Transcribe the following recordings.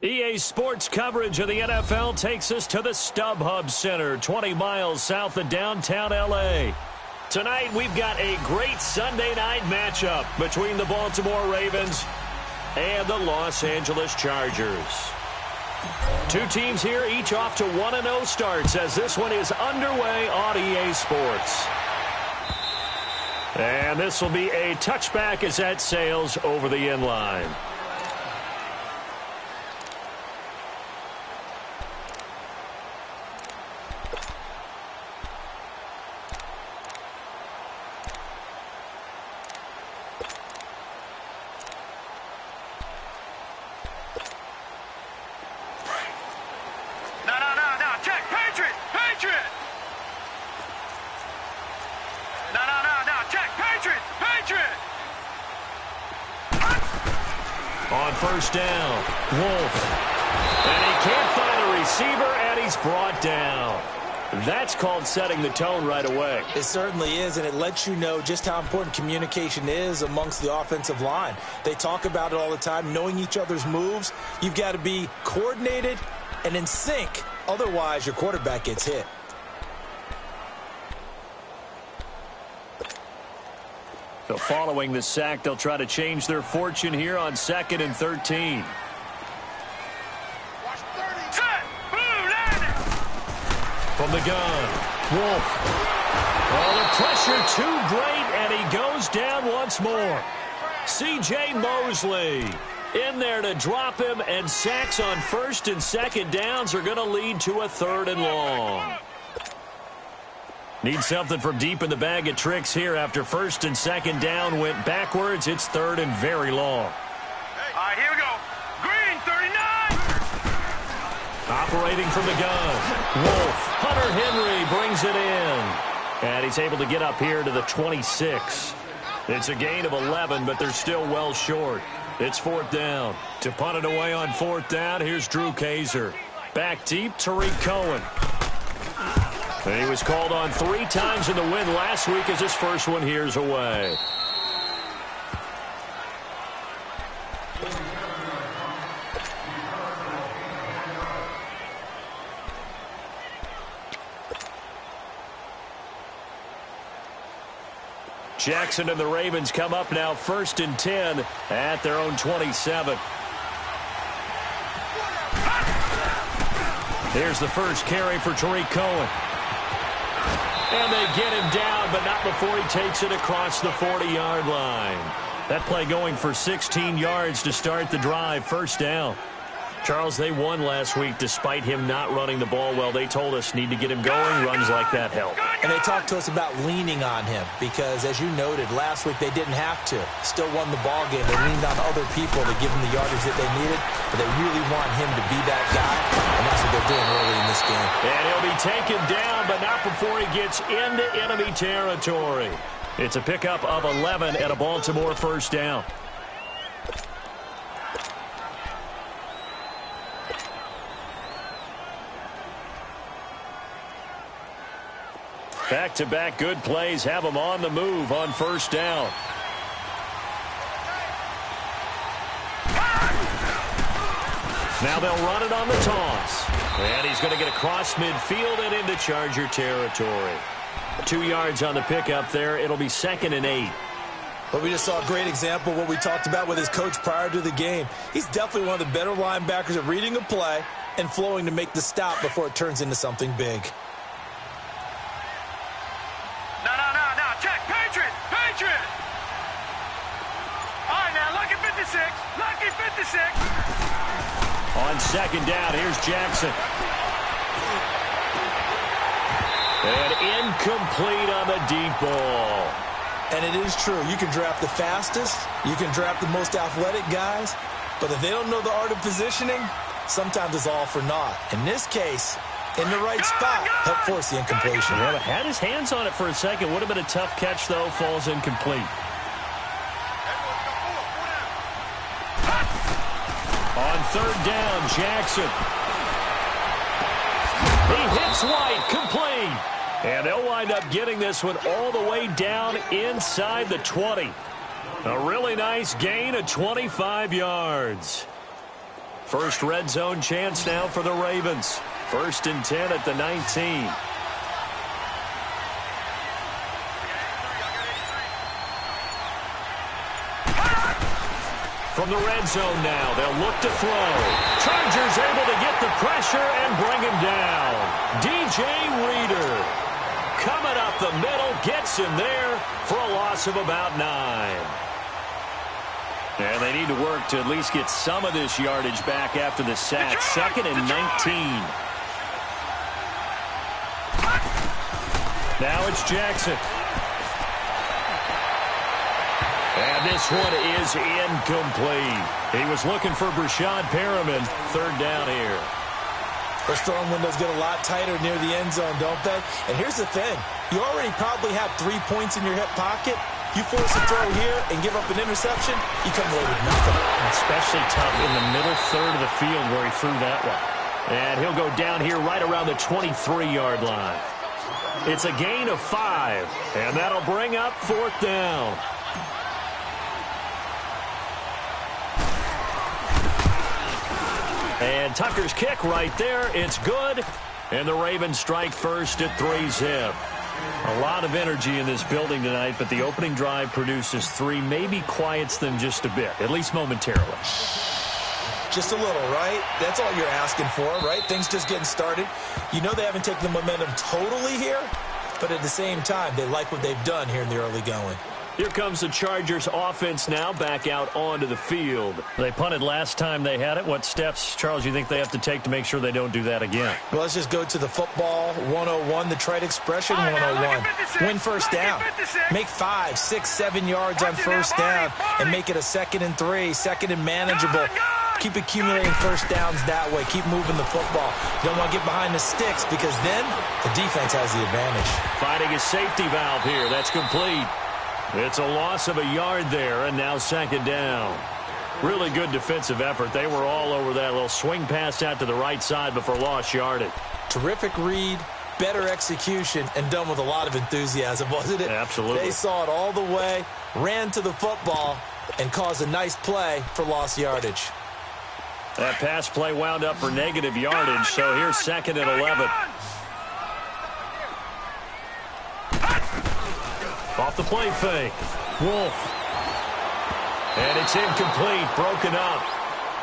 EA Sports coverage of the NFL takes us to the StubHub Center, 20 miles south of downtown L.A. Tonight, we've got a great Sunday night matchup between the Baltimore Ravens and the Los Angeles Chargers. Two teams here, each off to 1-0 starts as this one is underway on EA Sports. And this will be a touchback as that sails over the end line. On first down, Wolf. And he can't find a receiver, and he's brought down. That's called setting the tone right away. It certainly is, and it lets you know just how important communication is amongst the offensive line. They talk about it all the time, knowing each other's moves. You've got to be coordinated and in sync. Otherwise, your quarterback gets hit. So following the sack, they'll try to change their fortune here on 2nd and 13. From the gun, Wolf. Oh, the pressure too great, and he goes down once more. C.J. Mosley in there to drop him, and sacks on 1st and 2nd downs are going to lead to a 3rd and long. Need something from deep in the bag of tricks here after 1st and 2nd down went backwards. It's 3rd and very long. All right, here we go. Green, 39. Operating from the gun. Wolf. Hunter Henry brings it in. And he's able to get up here to the 26. It's a gain of 11, but they're still well short. It's 4th down. To punt it away on 4th down, here's Drew Kaiser. Back deep, Tariq Cohen. And he was called on 3 times in the win last week as his first one here's away. Jackson and the Ravens come up now 1st and 10 at their own 27. Here's the first carry for Tariq Cohen. And they get him down, but not before he takes it across the 40-yard line. That play going for 16 yards to start the drive. 1st down. Charles, they won last week despite him not running the ball well. They told us need to get him going. Runs like that help. And they talked to us about leaning on him because, as you noted, last week they didn't have to. Still won the ball game. They leaned on other people to give them the yardage that they needed, but they really want him to be that guy, and that's what they're doing early in this game. And he'll be taken down, but not before he gets into enemy territory. It's a pickup of 11 and a Baltimore 1st down. Back-to-back good plays have them on the move on 1st down. Now they'll run it on the toss. And he's going to get across midfield and into Charger territory. 2 yards on the pickup there. It'll be 2nd and 8. But we just saw a great example of what we talked about with his coach prior to the game. He's definitely one of the better linebackers at reading a play and flowing to make the stop before it turns into something big. Lucky 56. On 2nd down, here's Jackson. And incomplete on the deep ball. And it is true. You can draft the fastest. You can draft the most athletic guys. But if they don't know the art of positioning, sometimes it's all for naught. In this case, in the right spot, help force the incompletion. Yeah, had his hands on it for a second. Would have been a tough catch, though. Falls incomplete. On 3rd down, Jackson. He hits White, complete. And they'll wind up getting this one all the way down inside the 20. A really nice gain of 25 yards. First red zone chance now for the Ravens. 1st and 10 at the 19. From the red zone now, they'll look to throw. Chargers able to get the pressure and bring him down. DJ Reader coming up the middle, gets him there for a loss of about 9. And they need to work to at least get some of this yardage back after the sack. 2nd and 19. Now it's Jackson. And this one is incomplete. He was looking for Brashad Perriman. 3rd down here. Those throwing windows get a lot tighter near the end zone, don't they? And here's the thing. You already probably have 3 points in your hip pocket. You force a throw here and give up an interception, you come away with nothing. Especially tough in the middle third of the field where he threw that one. And he'll go down here right around the 23-yard line. It's a gain of 5, and that'll bring up 4th down. And Tucker's kick right there. It's good. And the Ravens strike first at 3-zip. A lot of energy in this building tonight, but the opening drive produces 3, maybe quiets them just a bit, at least momentarily. Just a little, right? That's all you're asking for, right? Things just getting started. You know they haven't taken the momentum totally here, but at the same time, they like what they've done here in the early going. Here comes the Chargers offense now back out onto the field. They punted last time they had it. What steps, Charles, you think they have to take to make sure they don't do that again? Well, let's just go to the football 101, the trade expression 101. Win first down. Make 5, 6, 7 yards on first down and make it a 2nd and 3, 2nd and manageable. Keep accumulating first downs that way. Keep moving the football. You don't want to get behind the sticks because then the defense has the advantage. Finding a safety valve here. That's complete. It's a loss of a yard there, and now 2nd down. Really good defensive effort. They were all over that little swing pass out to the right side before lost yardage. Terrific read, better execution, and done with a lot of enthusiasm, wasn't it? Absolutely. They saw it all the way, ran to the football, and caused a nice play for lost yardage. That pass play wound up for negative yardage, so here's 2nd and 11. Off the play fake. Wolf. And it's incomplete, broken up.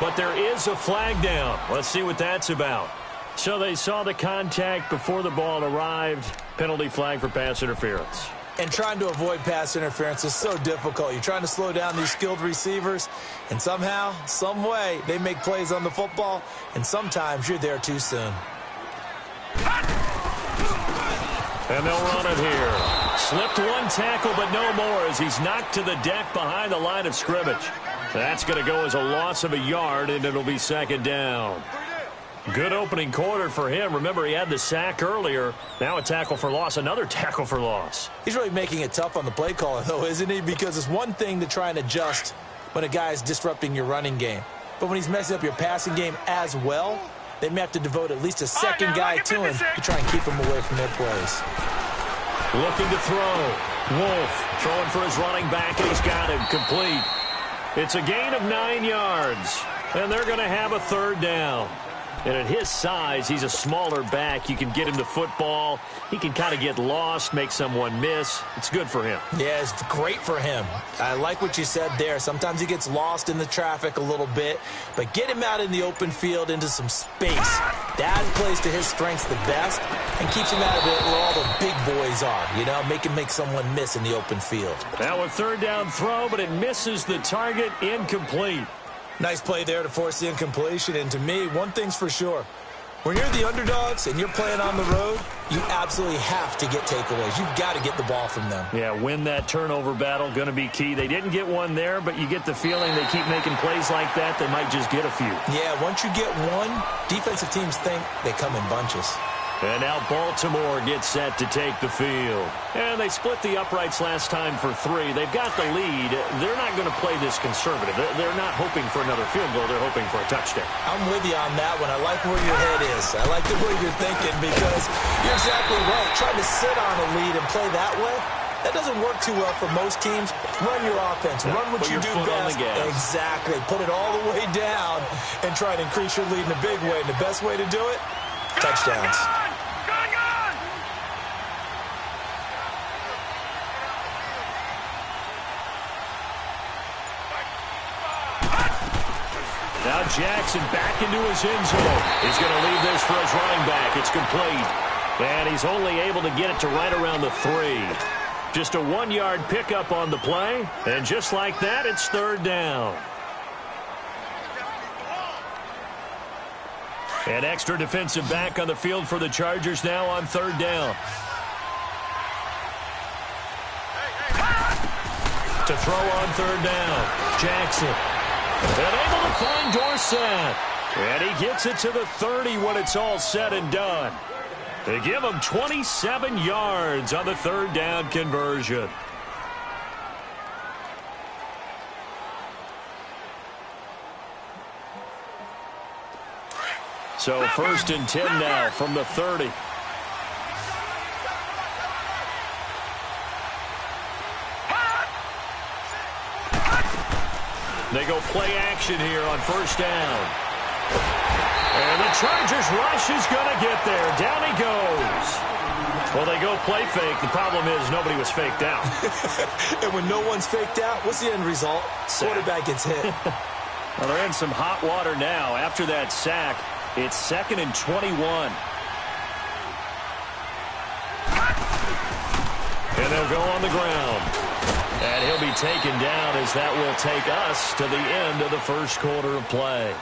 But there is a flag down. Let's see what that's about. So they saw the contact before the ball arrived. Penalty flag for pass interference. And trying to avoid pass interference is so difficult. You're trying to slow down these skilled receivers, and somehow, some way, they make plays on the football, and sometimes you're there too soon. And they'll run it here. Slipped one tackle, but no more as he's knocked to the deck behind the line of scrimmage. That's going to go as a loss of a yard, and it'll be 2nd down. Good opening quarter for him. Remember, he had the sack earlier. Now a tackle for loss, another tackle for loss. He's really making it tough on the play caller, though, isn't he? Because it's one thing to try and adjust when a guy is disrupting your running game. But when he's messing up your passing game as well, they may have to devote at least a second guy to him to try and keep him away from their plays. Looking to throw. Wolf throwing for his running back, and he's got him complete. It's a gain of 9 yards, and they're going to have a 3rd down. And at his size, he's a smaller back. You can get him the football. He can kind of get lost, make someone miss. It's good for him. Yeah, it's great for him. I like what you said there. Sometimes he gets lost in the traffic a little bit, but get him out in the open field into some space. That plays to his strengths the best and keeps him out of it where all the big boys are, you know, make someone miss in the open field. Now a 3rd down throw, but it misses the target, incomplete. Nice play there to force the incompletion, and to me, one thing's for sure. When you're the underdogs and you're playing on the road, you absolutely have to get takeaways. You've got to get the ball from them. Yeah, win that turnover battle, going to be key. They didn't get one there, but you get the feeling they keep making plays like that, they might just get a few. Yeah, once you get one, defensive teams think they come in bunches. And now Baltimore gets set to take the field. And they split the uprights last time for 3. They've got the lead. They're not going to play this conservative. They're not hoping for another field goal. They're hoping for a touchdown. I'm with you on that one. I like where your head is. I like the way you're thinking because you're exactly right. Trying to sit on a lead and play that way, That doesn't work too well for most teams. Run your offense. Run what you do best. Exactly. Put it all the way down and try to increase your lead in a big way. And the best way to do it, touchdowns. Now Jackson back into his end zone. He's going to leave this for his running back. It's complete. And he's only able to get it to right around the 3. Just a 1-yard pickup on the play. And just like that, it's third down. An extra defensive back on the field for the Chargers now on third down. To throw on third down, Jackson. And able to find Dorsett. And he gets it to the 30 when it's all said and done. They give him 27 yards on the third down conversion. So 1st and 10 now from the 30. They go play action here on first down. And the Chargers rush is going to get there. Down he goes. Well, they go play fake. The problem is nobody was faked out. And when no one's faked out, what's the end result? Quarterback gets hit. Well, they're in some hot water now. After that sack, it's 2nd and 21. And they'll go on the ground. And he'll be taken down as that will take us to the end of the first quarter of play.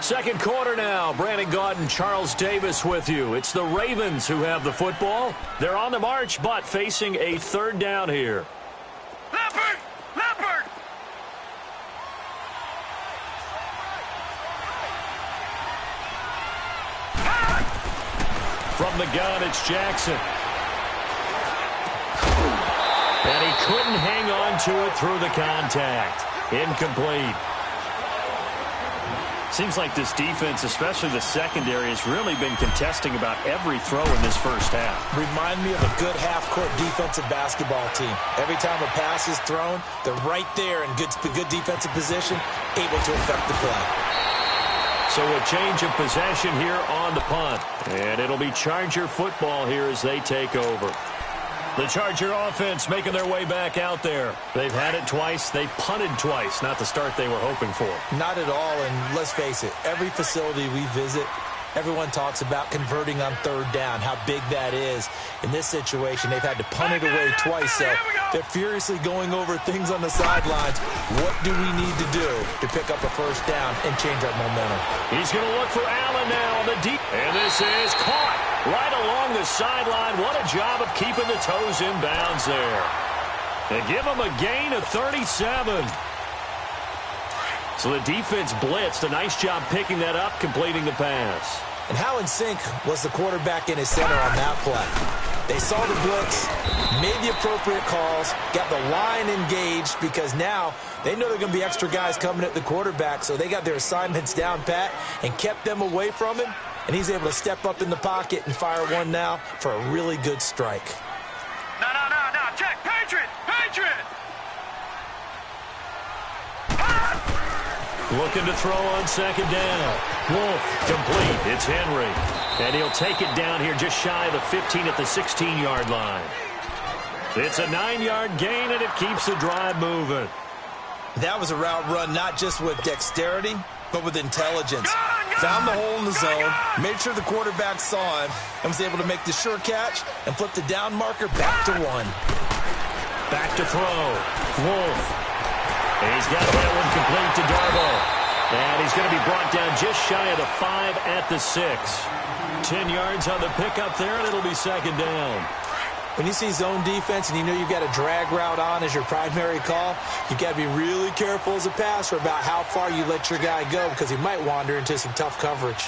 Second quarter now. Brandon Gaudin and Charles Davis with you. It's the Ravens who have the football. They're on the march, but facing a third down here. Leopard! Leopard! From the gun, it's Jackson. And he couldn't hang on to it through the contact. Incomplete. Seems like this defense, especially the secondary, has really been contesting about every throw in this first half. Remind me of a good half-court defensive basketball team. Every time a pass is thrown, they're right there in good defensive position, able to affect the play. So a change of possession here on the punt. And it'll be Charger football here as they take over. The Charger offense making their way back out there. They've had it twice. They've punted twice. Not the start they were hoping for. Not at all, and let's face it, every facility we visit, everyone talks about converting on third down, how big that is. In this situation, they've had to punt it away twice, so they're furiously going over things on the sidelines. What do we need to do to pick up a first down and change our momentum? He's going to look for Allen now on the deep. And this is caught right along the sideline. What a job of keeping the toes in bounds there. They give him a gain of 37. So the defense blitzed. A nice job picking that up, completing the pass. And how in sync was the quarterback in his center on that play? They saw the blitz, made the appropriate calls, got the line engaged because now they know there are going to be extra guys coming at the quarterback, so they got their assignments down pat and kept them away from him, and he's able to step up in the pocket and fire one now for a really good strike. No, check, Patriot! Looking to throw on second down. Wolf, complete. It's Henry. And he'll take it down here just shy of the 15 at the 16-yard line. It's a 9-yard gain, and it keeps the drive moving. That was a route run not just with dexterity, but with intelligence. Found the hole in the zone, made sure the quarterback saw him, and was able to make the sure catch and flip the down marker back to 1. Back to throw. Wolf. He's got that one complete to Darbo. And he's going to be brought down just shy of the 5 at the 6. 10 yards on the pickup there, and it'll be second down. When you see zone defense and you know you've got a drag route on as your primary call, you've got to be really careful as a passer about how far you let your guy go because he might wander into some tough coverage.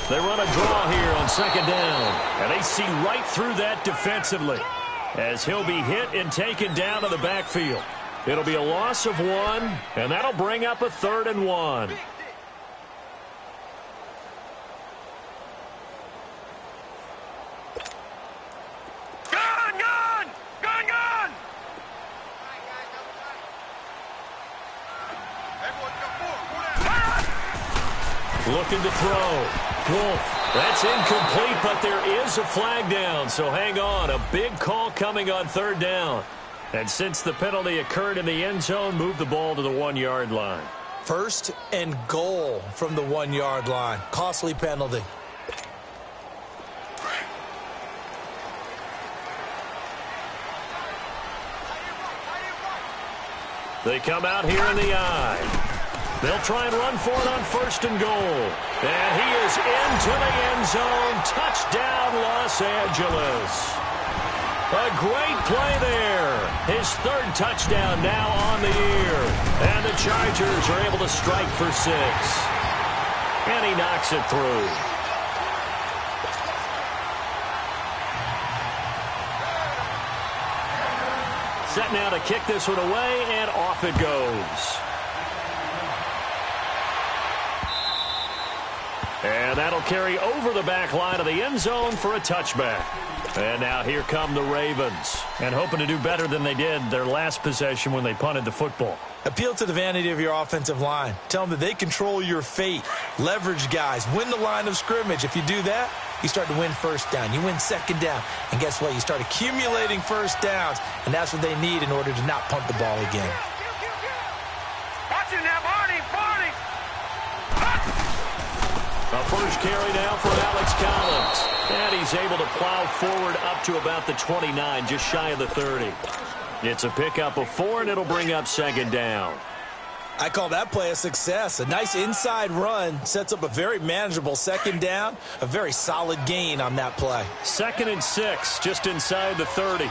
They run a draw here on second down, and they see right through that defensively as he'll be hit and taken down to the backfield. It'll be a loss of 1, and that'll bring up a 3rd and 1. Looking to throw. Wolf. That's incomplete, but there is a flag down, so hang on. A big call coming on third down. And since the penalty occurred in the end zone, move the ball to the 1-yard line. First and goal from the 1-yard line. Costly penalty. They come out here in the eye. They'll try and run for it on first and goal. And he is into the end zone. Touchdown, Los Angeles. A great play there. His third touchdown now on the year. And the Chargers are able to strike for 6. And he knocks it through. Set now to kick this one away, and off it goes. And that'll carry over the back line of the end zone for a touchback. And now here come the Ravens. And hoping to do better than they did their last possession when they punted the football. Appeal to the vanity of your offensive line. Tell them that they control your fate. Leverage guys. Win the line of scrimmage. If you do that, you start to win first down. You win second down. And guess what? You start accumulating first downs. And that's what they need in order to not punt the ball again. Watch it now, Barney. A first carry now for Alex Collins. And he's able to plow forward up to about the 29, just shy of the 30. It's a pickup of 4, and it'll bring up second down. I call that play a success. A nice inside run sets up a very manageable second down. A very solid gain on that play. 2nd and 6, just inside the 30.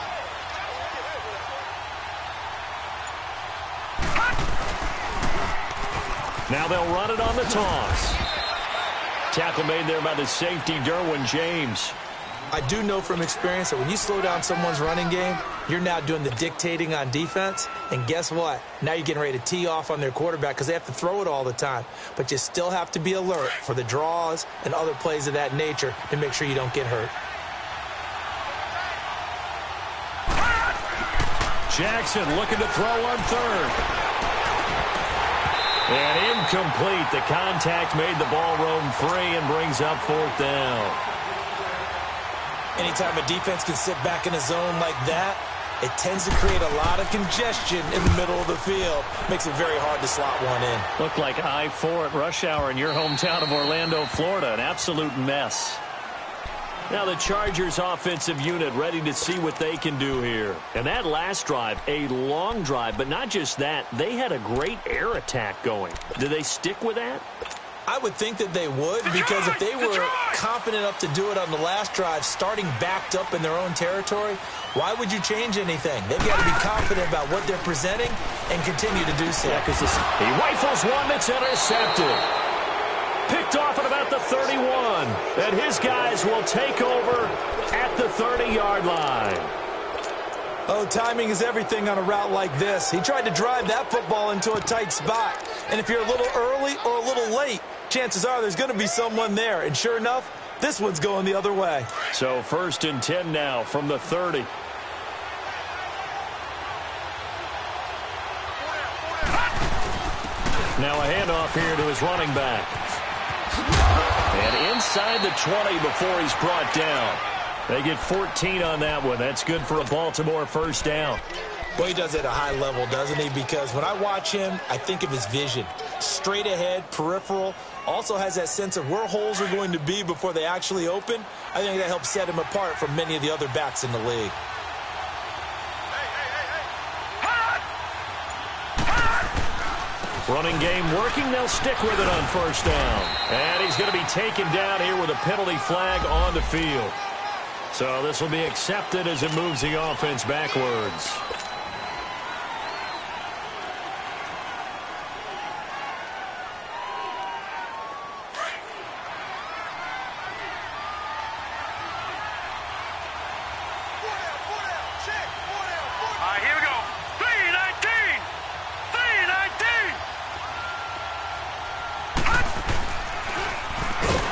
Now they'll run it on the toss. Tackle made there by the safety, Derwin James. I do know from experience that when you slow down someone's running game, you're now doing the dictating on defense. And guess what? Now you're getting ready to tee off on their quarterback because they have to throw it all the time. But you still have to be alert for the draws and other plays of that nature to make sure you don't get hurt. Jackson looking to throw on third. And incomplete. The contact made the ball roam free and brings up 4th down. Anytime a defense can sit back in a zone like that, it tends to create a lot of congestion in the middle of the field. Makes it very hard to slot one in. Looked like I-4 at rush hour in your hometown of Orlando, Florida. An absolute mess. Now the Chargers offensive unit ready to see what they can do here. And that last drive, a long drive, but not just that. They had a great air attack going. Do they stick with that? I would think that they would, because if they were confident enough to do it on the last drive, starting backed up in their own territory, why would you change anything? They've got to be confident about what they're presenting and continue to do so. Yeah, because he rifles one that's intercepted. Picked off at about the 31. And his guys will take over at the 30-yard line. Oh, timing is everything on a route like this. He tried to drive that football into a tight spot. And if you're a little early or a little late, chances are there's going to be someone there. And sure enough, this one's going the other way. So 1st and 10 now from the 30. Now a handoff here to his running back. And inside the 20 before he's brought down. They get 14 on that one. That's good for a Baltimore first down. Well, he does it at a high level, doesn't he? Because when I watch him, I think of his vision. Straight ahead, peripheral. Also has that sense of where holes are going to be before they actually open. I think that helps set him apart from many of the other backs in the league. Running game working. They'll stick with it on first down. And he's going to be taken down here with a penalty flag on the field. So this will be accepted as it moves the offense backwards. Here we go. 3-19. 3-19.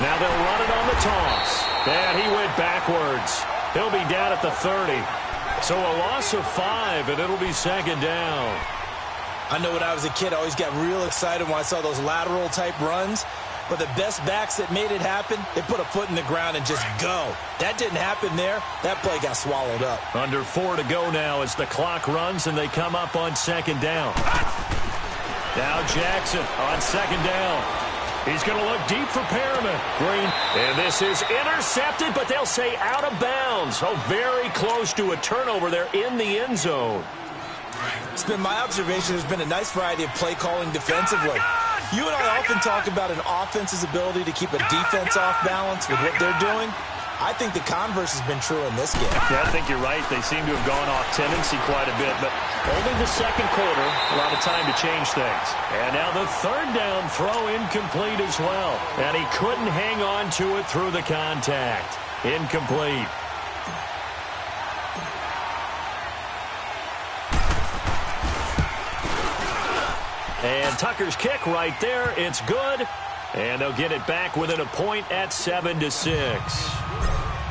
Now they'll run it on the toss. And he went backwards. He'll be down at the 30. So a loss of 5, and it'll be second down. I know when I was a kid, I always got real excited when I saw those lateral-type runs. But the best backs that made it happen, they put a foot in the ground and just go. That didn't happen there. That play got swallowed up. Under 4 to go now as the clock runs and they come up on second down. Now Jackson on second down. He's going to look deep for Perriman. Green. And this is intercepted, but they'll say out of bounds. Oh, very close to a turnover there in the end zone. It's been my observation there's been a nice variety of play calling defensively. You and I often talk about an offense's ability to keep a defense off balance with what they're doing. I think the converse has been true in this game. Yeah, I think you're right. They seem to have gone off tendency quite a bit, but only the second quarter, a lot of time to change things. And now the third down throw incomplete as well. And he couldn't hang on to it through the contact. Incomplete. And Tucker's kick right there. It's good. And they'll get it back within a point at 7-6.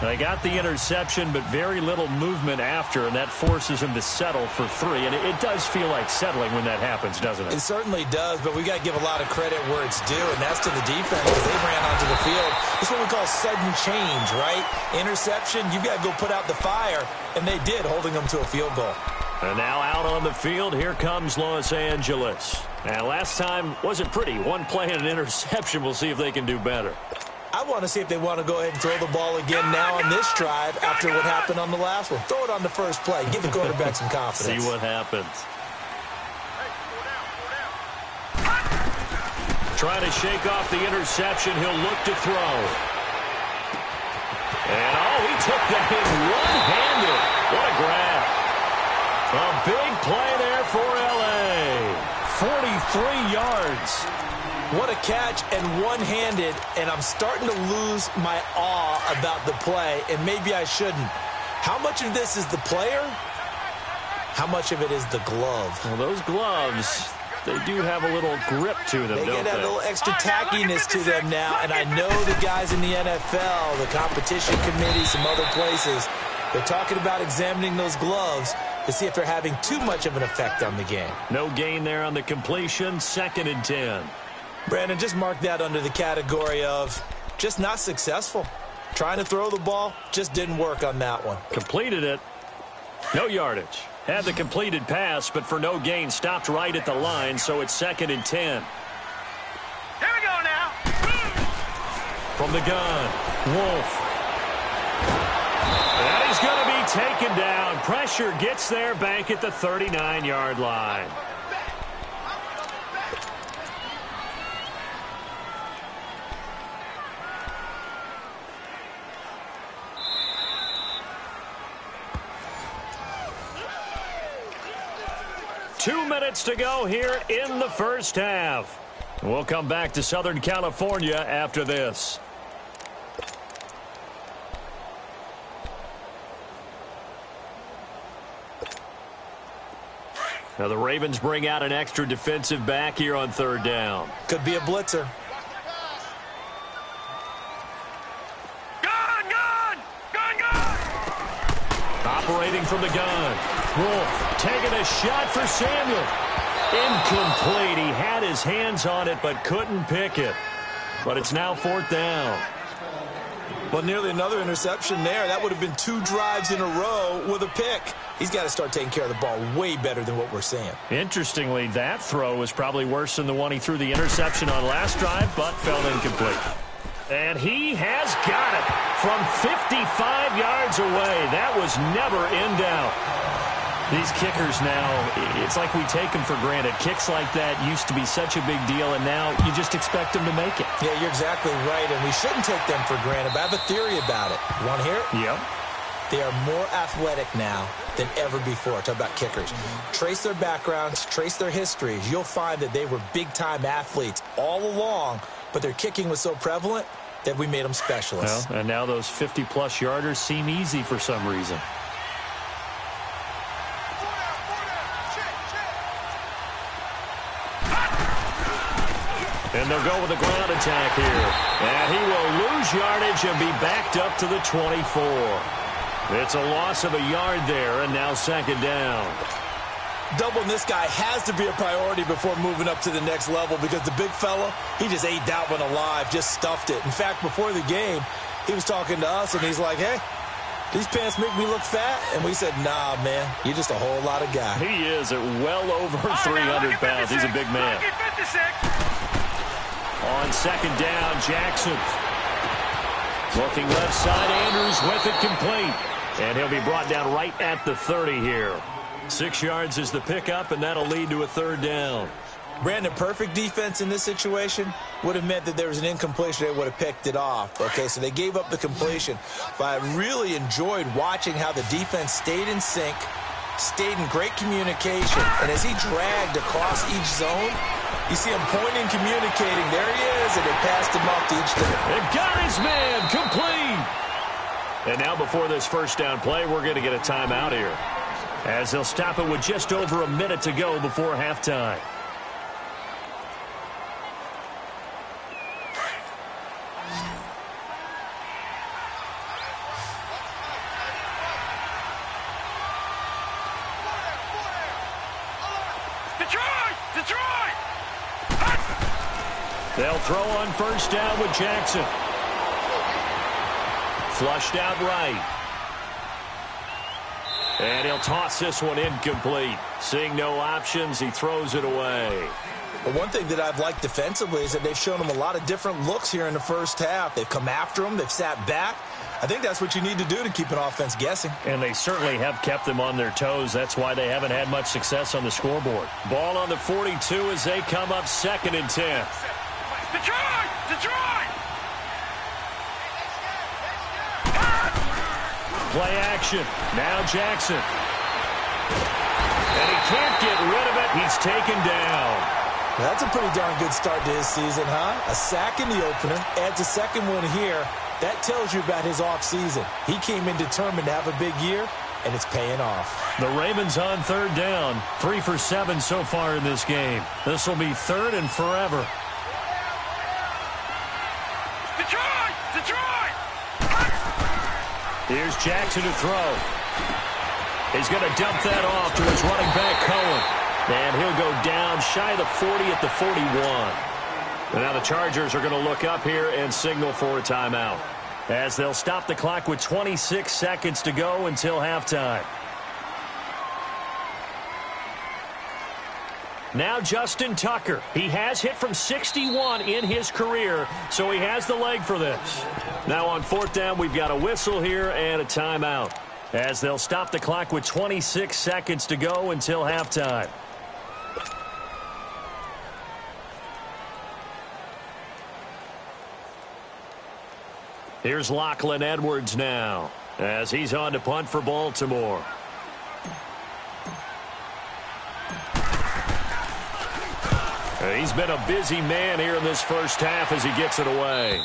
They got the interception, but very little movement after, and that forces him to settle for 3. And it does feel like settling when that happens, doesn't it? It certainly does, but we got to give a lot of credit where it's due, and that's to the defense because they ran onto the field. It's what we call sudden change, right? Interception, you've got to go put out the fire, and they did, holding them to a field goal. And now out on the field, here comes Los Angeles. And last time wasn't pretty. One play and an interception. We'll see if they can do better. I want to see if they want to go ahead and throw the ball again now on this drive after what happened on the last one. Throw it on the first play. Give the quarterback some confidence. See what happens. Trying to shake off the interception. He'll look to throw. And, he took that in one-handed. What a grab. A big play there for L.A. 43 yards. What a catch and one-handed, and I'm starting to lose my awe about the play, and maybe I shouldn't. How much of this is the player? How much of it is the glove? Well, those gloves, they do have a little grip to them, don't they? They get a little extra tackiness to them now, and I know the guys in the NFL, the competition committee, some other places, they're talking about examining those gloves to see if they're having too much of an effect on the game. No gain there on the completion, 2nd and 10. Brandon, just mark that under the category of just not successful. Trying to throw the ball, just didn't work on that one. Completed it. No yardage. Had the completed pass, but for no gain, stopped right at the line, so it's 2nd and 10. Here we go now. From the gun, Wolf. And he's going to be taken down. Pressure gets there back at the 39-yard line. Two minutes to go here in the first half. We'll come back to Southern California after this. Now the Ravens bring out an extra defensive back here on 3rd down. Could be a blitzer. Operating from the gun. Wolf taking a shot for Samuel. Incomplete. He had his hands on it but couldn't pick it. But it's now 4th down. Well, nearly another interception there. That would have been 2 drives in a row with a pick. He's got to start taking care of the ball way better than what we're seeing. Interestingly, that throw was probably worse than the one he threw the interception on last drive, but fell incomplete. And he has got it from 55 yards away. That was never in doubt. These kickers now, it's like we take them for granted. Kicks like that used to be such a big deal, and now you just expect them to make it. Yeah, you're exactly right, and we shouldn't take them for granted, but I have a theory about it. You want to hear it? Yep. They are more athletic now than ever before. Talk about kickers. Trace their backgrounds, trace their histories. You'll find that they were big-time athletes all along, but their kicking was so prevalent that we made them specialists. Well, and now those 50-plus yarders seem easy for some reason. And they'll go with a ground attack here. And he will lose yardage and be backed up to the 24. It's a loss of a yard there, and now 2nd down. Doubling this guy has to be a priority before moving up to the next level because the big fella, he just ate that one alive, just stuffed it. In fact, before the game, he was talking to us, and he's like, hey, these pants make me look fat. And we said, nah, man, you're just a whole lot of guy. He is at well over 300 pounds. He's a big man. On second down, Jackson. Looking left side, Andrews with it complete. And he'll be brought down right at the 30 here. 6 yards is the pickup, and that'll lead to a third down. Brandon, perfect defense in this situation would have meant that there was an incompletion. They would have picked it off. Okay, so they gave up the completion. But I really enjoyed watching how the defense stayed in sync, stayed in great communication. And as he dragged across each zone, you see him pointing, communicating. There he is, and they passed him off to each team. And got his man complete. And now before this first down play, we're going to get a timeout here, as they'll stop it with just over a minute to go before halftime. Detroit! They'll throw on first down with Jackson. Flushed out right. And he'll toss this one incomplete. Seeing no options, he throws it away. But one thing that I've liked defensively is that they've shown him a lot of different looks here in the first half. They've come after him. They've sat back. I think that's what you need to do to keep an offense guessing. And they certainly have kept them on their toes. That's why they haven't had much success on the scoreboard. Ball on the 42 as they come up 2nd and 10. Detroit! Play action. Now Jackson. And he can't get rid of it. He's taken down. That's a pretty darn good start to his season, huh? A sack in the opener, adds a second one here. That tells you about his offseason. He came in determined to have a big year, and it's paying off. The Ravens on third down. 3 for 7 so far in this game. This will be 3rd and forever. Detroit! Here's Jackson to throw. He's going to dump that off to his running back, Cohen. And he'll go down shy of the 40 at the 41. And now the Chargers are going to look up here and signal for a timeout, as they'll stop the clock with 26 seconds to go until halftime. Now Justin Tucker. He has hit from 61 in his career, so he has the leg for this. Now on 4th down, we've got a whistle here and a timeout, as they'll stop the clock with 26 seconds to go until halftime. Here's Lachlan Edwards now, as he's on to punt for Baltimore. He's been a busy man here in this first half as he gets it away.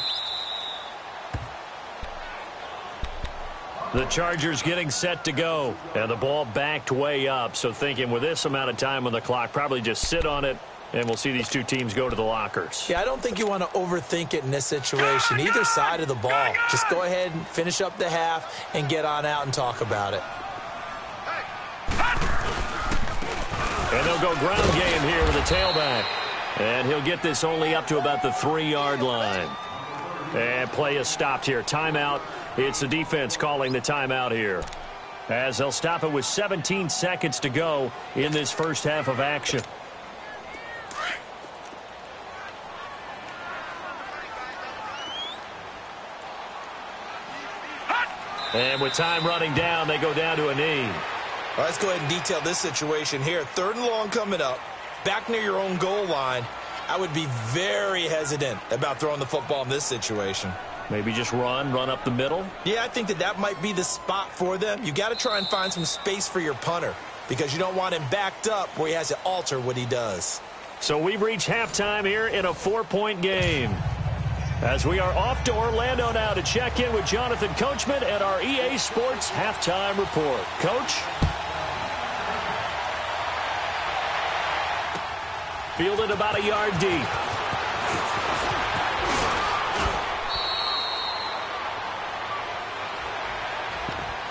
The Chargers getting set to go, and the ball backed way up. So thinking with this amount of time on the clock, probably just sit on it, and we'll see these two teams go to the lockers. Yeah, I don't think you want to overthink it in this situation. Either side of the ball. Just go ahead and finish up the half and get on out and talk about it. And they'll go ground game here with a tailback. And he'll get this only up to about the 3-yard line. And play is stopped here. Timeout. It's the defense calling the timeout here, as they'll stop it with 17 seconds to go in this first half of action. And with time running down, they go down to a knee. All right, let's go ahead and detail this situation here. 3rd and long coming up. Back near your own goal line. I would be very hesitant about throwing the football in this situation. Maybe just run up the middle? Yeah, I think that might be the spot for them. You got to try and find some space for your punter, because you don't want him backed up where he has to alter what he does. So we've reached halftime here in a 4-point game, as we are off to Orlando now to check in with Jonathan Coachman at our EA Sports Halftime Report. Coach? Fielded about a yard deep.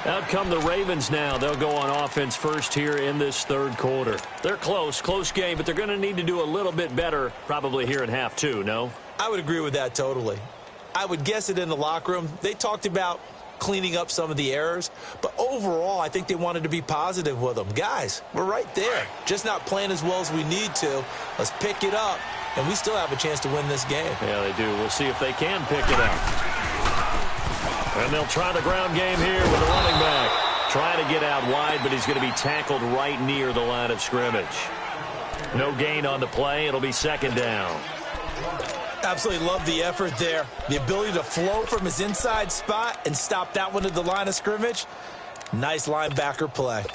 Out come the Ravens now. They'll go on offense first here in this third quarter. They're close game, but they're going to need to do a little bit better probably here in half two, no? I would agree with that totally. I would guess it in the locker room. They talked about cleaning up some of the errors, but overall, I think they wanted to be positive with them. Guys, we're right there. Just not playing as well as we need to. Let's pick it up, and we still have a chance to win this game. Yeah, they do. We'll see if they can pick it up. And they'll try the ground game here with the running back. Trying to get out wide, but he's going to be tackled right near the line of scrimmage. No gain on the play. It'll be second down. Absolutely love the effort there. The ability to flow from his inside spot and stop that one at the line of scrimmage. Nice linebacker play.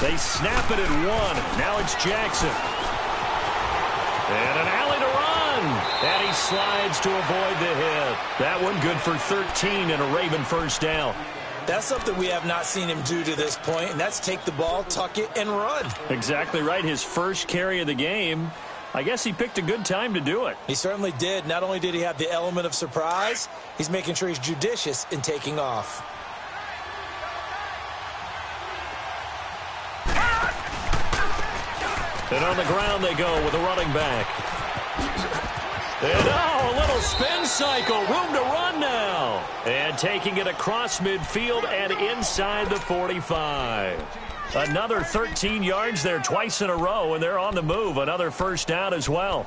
They snap it at one. Now it's Jackson. And an alley to run. And he slides to avoid the hit. That one good for 13 and a Raven first down. That's something we have not seen him do to this point, and that's take the ball, tuck it, and run. Exactly right. His first carry of the game. I guess he picked a good time to do it. He certainly did. Not only did he have the element of surprise, he's making sure he's judicious in taking off. And on the ground they go with a running back. And a little spin cycle. Room to run now. And taking it across midfield and inside the 45. Another 13 yards there twice in a row, and they're on the move. Another first down as well.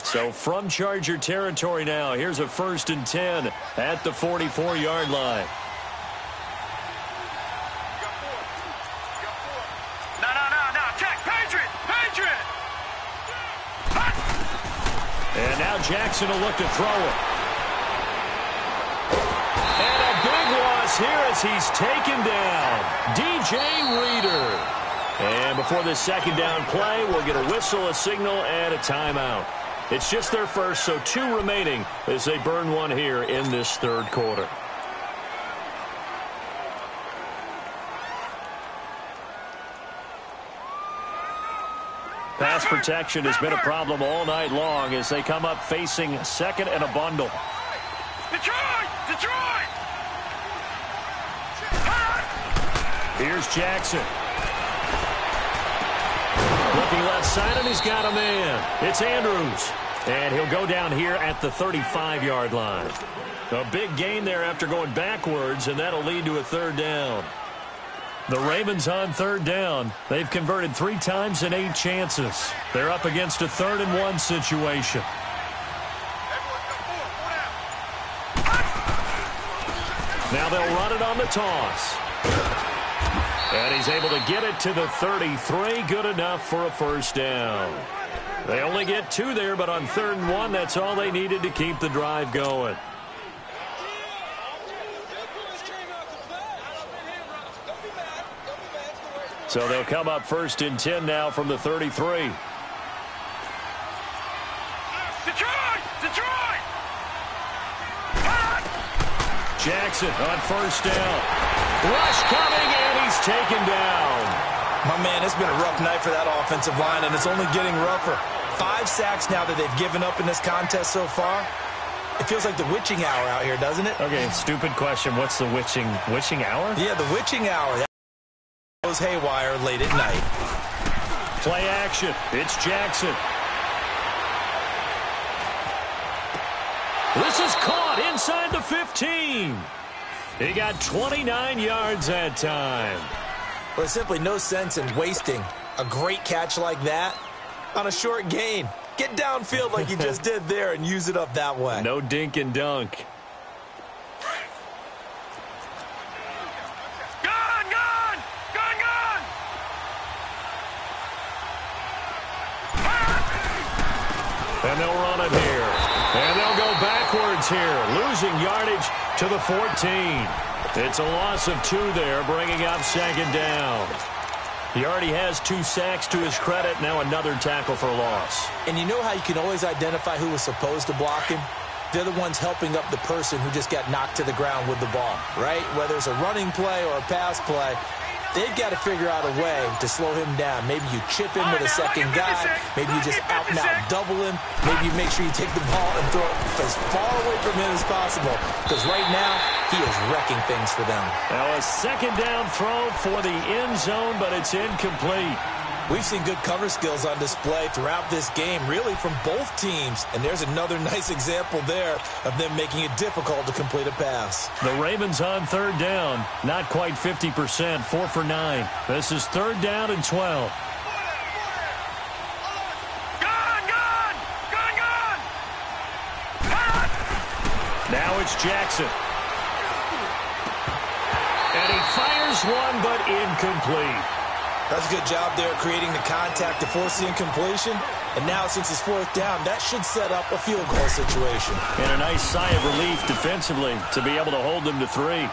So from Charger territory now, here's a 1st and 10 at the 44-yard line. No. Check. Patriot. And now Jackson will look to throw it. And a big loss here as he's taken down. DJ Reader. And before this second down play, we'll get a whistle, a signal, and a timeout. It's just their first, so 2 remaining as they burn one here in this third quarter. Pass protection has been a problem all night long as they come up facing second and a bundle. Detroit! Here's Jackson. Looking left side, and he's got a man. It's Andrews. And he'll go down here at the 35-yard line. A big gain there after going backwards, and that'll lead to a third down. The Ravens on third down. They've converted 3 times in 8 chances. They're up against a 3rd and 1 situation. Now they'll run it on the toss. And he's able to get it to the 33. Good enough for a first down. They only get 2 there, but on 3rd and 1, that's all they needed to keep the drive going. So they'll come up 1st and 10 now from the 33. Detroit! Jackson on first down. Rush coming, and he's taken down. My man, it's been a rough night for that offensive line, and it's only getting rougher. 5 sacks now that they've given up in this contest so far. It feels like the witching hour out here, doesn't it? Okay, stupid question. What's the witching hour? Yeah, the witching hour. That goes haywire late at night. Play action. It's Jackson. This is caught inside the 15. He got 29 yards that time. Well, there's simply no sense in wasting a great catch like that on a short gain. Get downfield like you just did there and use it up that way. No dink and dunk. And they'll run it here. And they'll go Ravens here, losing yardage to the 14. It's a loss of 2 there, bringing up second down. He already has 2 sacks to his credit, now another tackle for loss. And you know how you can always identify who was supposed to block him? They're the ones helping up the person who just got knocked to the ground with the ball, right? Whether it's a running play or a pass play, they've got to figure out a way to slow him down. Maybe you chip him with a second guy. Maybe you just out-and-out double him. Maybe you make sure you take the ball and throw it as far away from him as possible. Because right now, he is wrecking things for them. Now a second down throw for the end zone, but it's incomplete. We've seen good cover skills on display throughout this game, really from both teams. And there's another nice example there of them making it difficult to complete a pass. The Ravens on third down, not quite 50%, 4 for 9. This is third down and 12. Now it's Jackson. And he fires one, but incomplete. That's a good job there creating the contact to force the incompletion. And now, since it's fourth down, that should set up a field goal situation. And a nice sigh of relief defensively to be able to hold them to 3.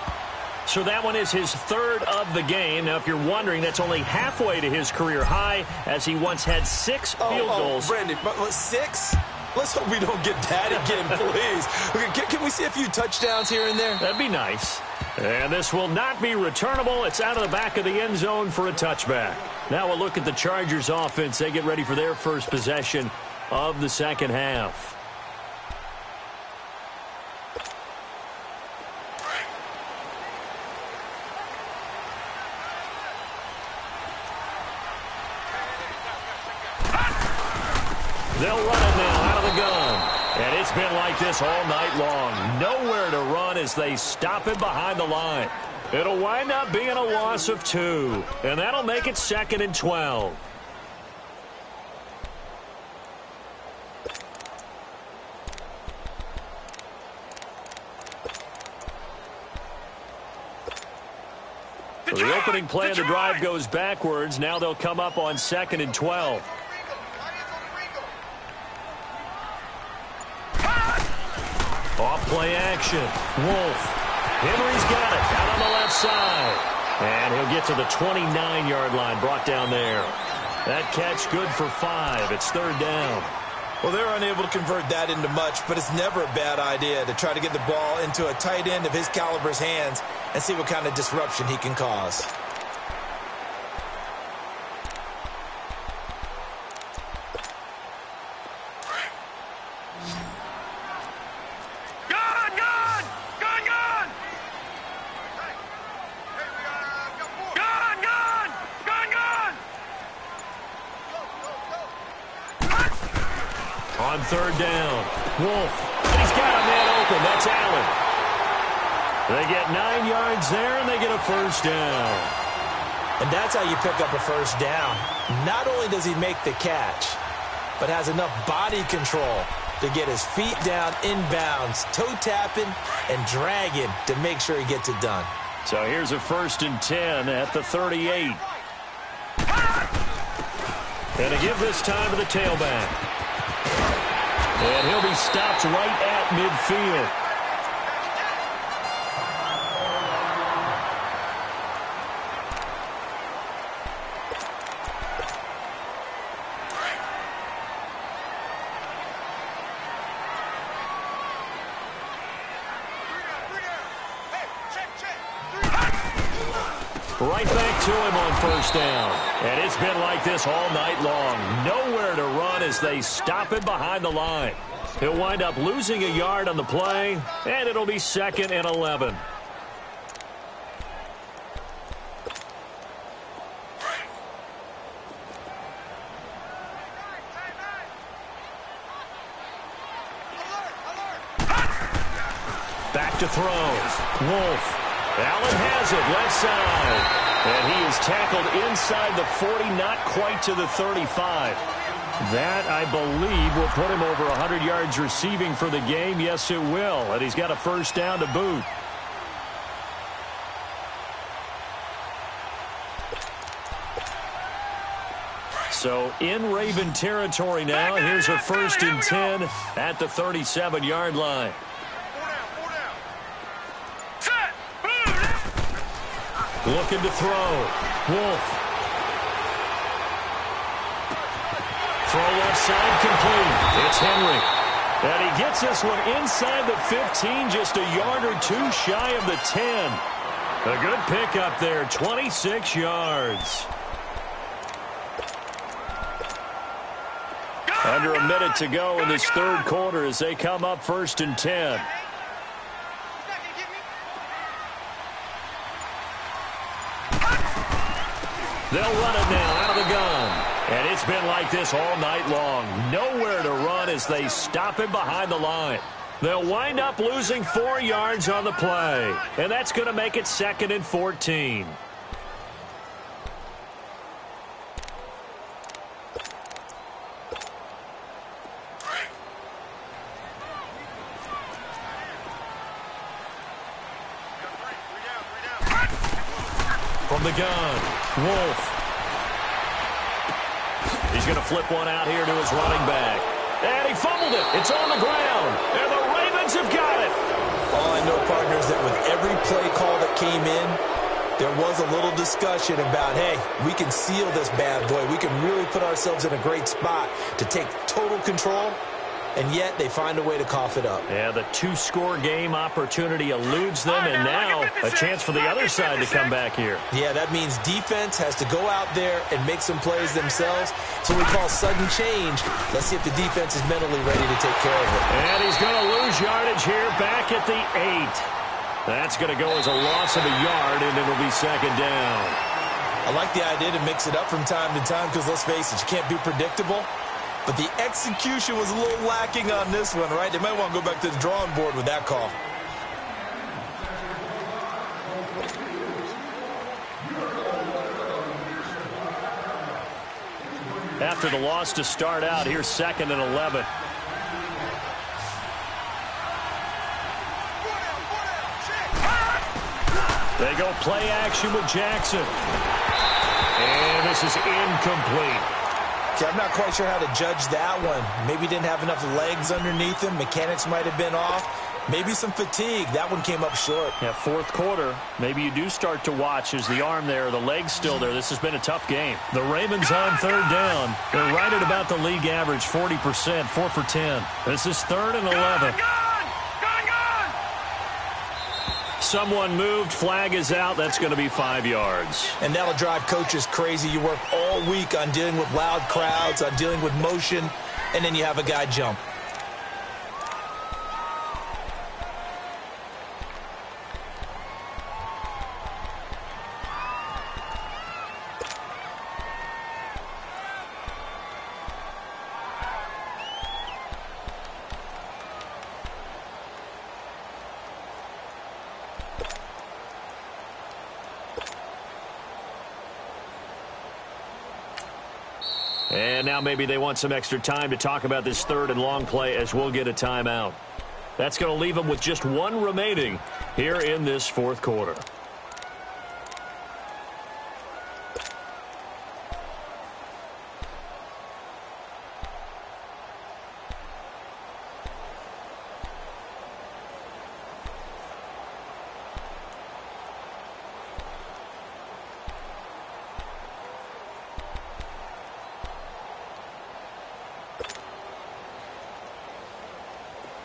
So that one is his third of the game. Now, if you're wondering, that's only halfway to his career high, as he once had 6 field goals. Brandon, but 6? Let's hope we don't get that again, please. Okay, can we see a few touchdowns here and there? That'd be nice. And this will not be returnable. It's out of the back of the end zone for a touchback. Now we'll look at the Chargers offense. They get ready for their first possession of the second half. They'll run it now out of the gun. And it's been like this all night long. Nowhere to run as they stop him behind the line. It'll wind up being a loss of 2. And that'll make it second and 12. So the opening play of the drive goes backwards. Now they'll come up on second and 12. Off play action. Wolf. Henry's got it out on the left side. And he'll get to the 29-yard line, brought down there. That catch good for 5. It's third down. Well, they're unable to convert that into much, but it's never a bad idea to try to get the ball into a tight end of his caliber's hands and see what kind of disruption he can cause. On third down, Wolf. And he's got a man open. That's Allen. They get 9 yards there, and they get a first down. And that's how you pick up a first down. Not only does he make the catch, but has enough body control to get his feet down inbounds, toe tapping and dragging to make sure he gets it done. So here's a first and 10 at the 38. And a give this time to the tailback. And he'll be stopped right at midfield. Right back to him on first down. And it's been like this all night long. Nowhere to run as they stop him behind the line. He'll wind up losing a yard on the play, and it'll be second and 11. Back to throw. Wolf. Allen has it, left side. And he is tackled inside the 40, not quite to the 35. That, I believe, will put him over 100 yards receiving for the game. Yes, it will. And he's got a first down to boot. So in Raven territory now. Here's a first and 10 at the 37-yard line. Looking to throw. Wolf. Throw left side complete. It's Henry. And he gets this one inside the 15, just a yard or two shy of the 10. A good pickup there, 26 yards. Under a minute to go in this third quarter as they come up 1st and 10. They'll run it now out of the gun. And it's been like this all night long. Nowhere to run as they stop him behind the line. They'll wind up losing 4 yards on the play. And that's going to make it 2nd and 14. From the gun, Wolf. He's going to flip one out here to his running back. And he fumbled it. It's on the ground. And the Ravens have got it. All I know, partners, that with every play call that came in, there was a little discussion about, hey, we can seal this bad boy. We can really put ourselves in a great spot to take total control. And yet they find a way to cough it up. Yeah, the 2-score game opportunity eludes them, and now a chance for the other side to come back here. Yeah, that means defense has to go out there and make some plays themselves. So we call sudden change. Let's see if the defense is mentally ready to take care of it. And he's going to lose yardage here back at the 8. That's going to go as a loss of a yard, and it'll be 2nd down. I like the idea to mix it up from time to time because, let's face it, you can't be predictable. But the execution was a little lacking on this one, right? They might want to go back to the drawing board with that call. After the loss to start out, here's 2nd and 11. They go play action with Jackson. And this is incomplete. Okay, I'm not quite sure how to judge that one. Maybe didn't have enough legs underneath him. Mechanics might have been off. Maybe some fatigue. That one came up short. Yeah, 4th quarter. Maybe you do start to watch. Is the arm there, the leg's still there? This has been a tough game. The Ravens on 3rd down. They're right at about the league average, 40%, 4 for 10. This is 3rd and 11. Someone moved. Flag is out. That's going to be 5 yards. And that'll drive coaches crazy. You work all week on dealing with loud crowds, on dealing with motion, and then you have a guy jump. And now maybe they want some extra time to talk about this 3rd and long play as we'll get a timeout. That's going to leave them with just 1 remaining here in this 4th quarter.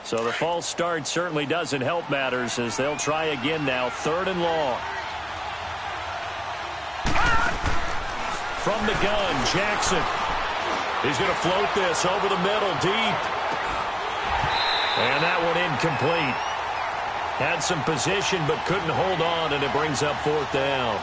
So the false start certainly doesn't help matters as they'll try again now. 3rd and long. From the gun, Jackson. He's going to float this over the middle, deep. And that one incomplete. Had some position but couldn't hold on, and it brings up 4th down.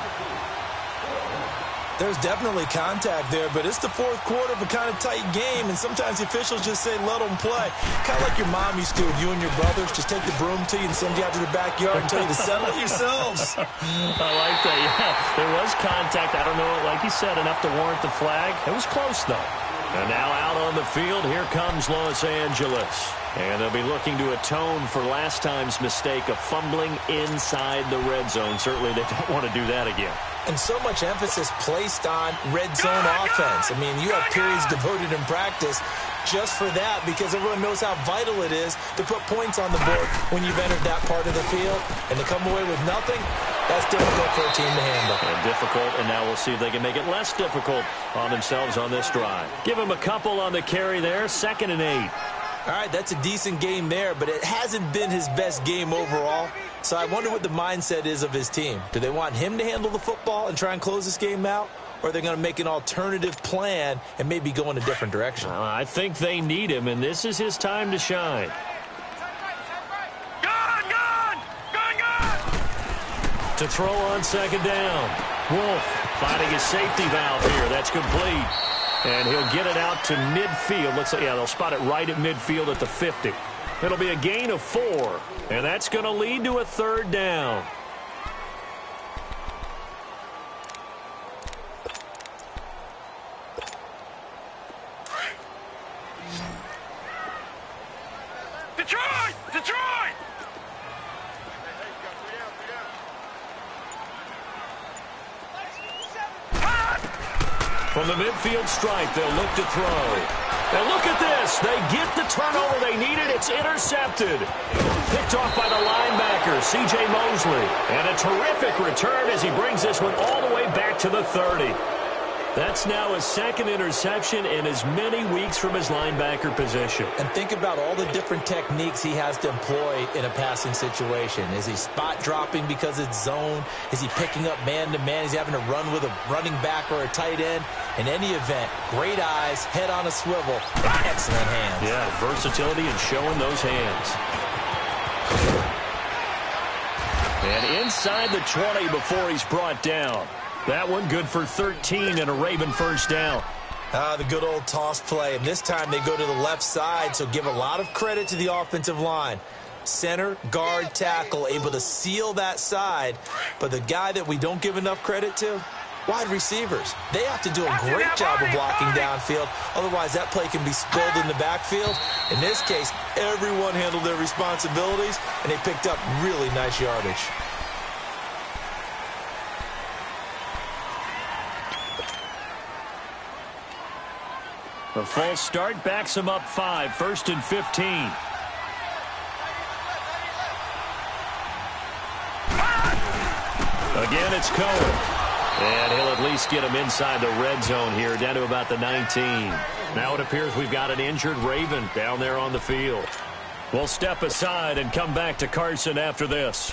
There's definitely contact there, but it's the 4th quarter of a kind of tight game, and sometimes the officials just say, let them play. Kind of like your mom used to with you and your brothers. Just take the broom to you and send you out to the backyard and tell you to settle it yourselves. I like that, yeah. There was contact. I don't know, like you said, enough to warrant the flag. It was close, though. And now out on the field, here comes Los Angeles. And they'll be looking to atone for last time's mistake of fumbling inside the red zone. Certainly they don't want to do that again. And so much emphasis placed on red zone offense. I mean, you have periods devoted in practice just for that because everyone knows how vital it is to put points on the board when you've entered that part of the field. And to come away with nothing, that's difficult for a team to handle. And difficult, and now we'll see if they can make it less difficult on themselves on this drive. Give them a couple on the carry there, 2nd and 8. All right, that's a decent game there, but it hasn't been his best game overall. So I wonder what the mindset is of his team. Do they want him to handle the football and try and close this game out? Or are they going to make an alternative plan and maybe go in a different direction? I think they need him, and this is his time to shine. Gun! To throw on 2nd down. Wolf finding his safety valve here. That's complete. And he'll get it out to midfield. Let's say, yeah, they'll spot it right at midfield at the 50. It'll be a gain of 4, and that's going to lead to a 3rd down. Detroit! From the midfield stripe, they'll look to throw. And look at this. They get the turnover they needed. It's intercepted. Picked off by the linebacker, C.J. Mosley. And a terrific return as he brings this one all the way back to the 30. That's now his 2nd interception in as many weeks from his linebacker position. And think about all the different techniques he has to employ in a passing situation. Is he spot dropping because it's zone? Is he picking up man-to-man? Is he having to run with a running back or a tight end? In any event, great eyes, head on a swivel, and excellent hands. Yeah, versatility and showing those hands. And inside the 20 before he's brought down. That one good for 13 and a Raven 1st down. The good old toss play. And this time they go to the left side, so give a lot of credit to the offensive line. Center, guard, tackle, able to seal that side. But the guy that we don't give enough credit to, wide receivers. They have to do a great job of blocking downfield. Otherwise, that play can be spilled in the backfield. In this case, everyone handled their responsibilities, and they picked up really nice yardage. The false start backs him up 5, 1st and 15. Again, it's Cohen. And he'll at least get him inside the red zone here, down to about the 19. Now it appears we've got an injured Raven down there on the field. We'll step aside and come back to Carson after this.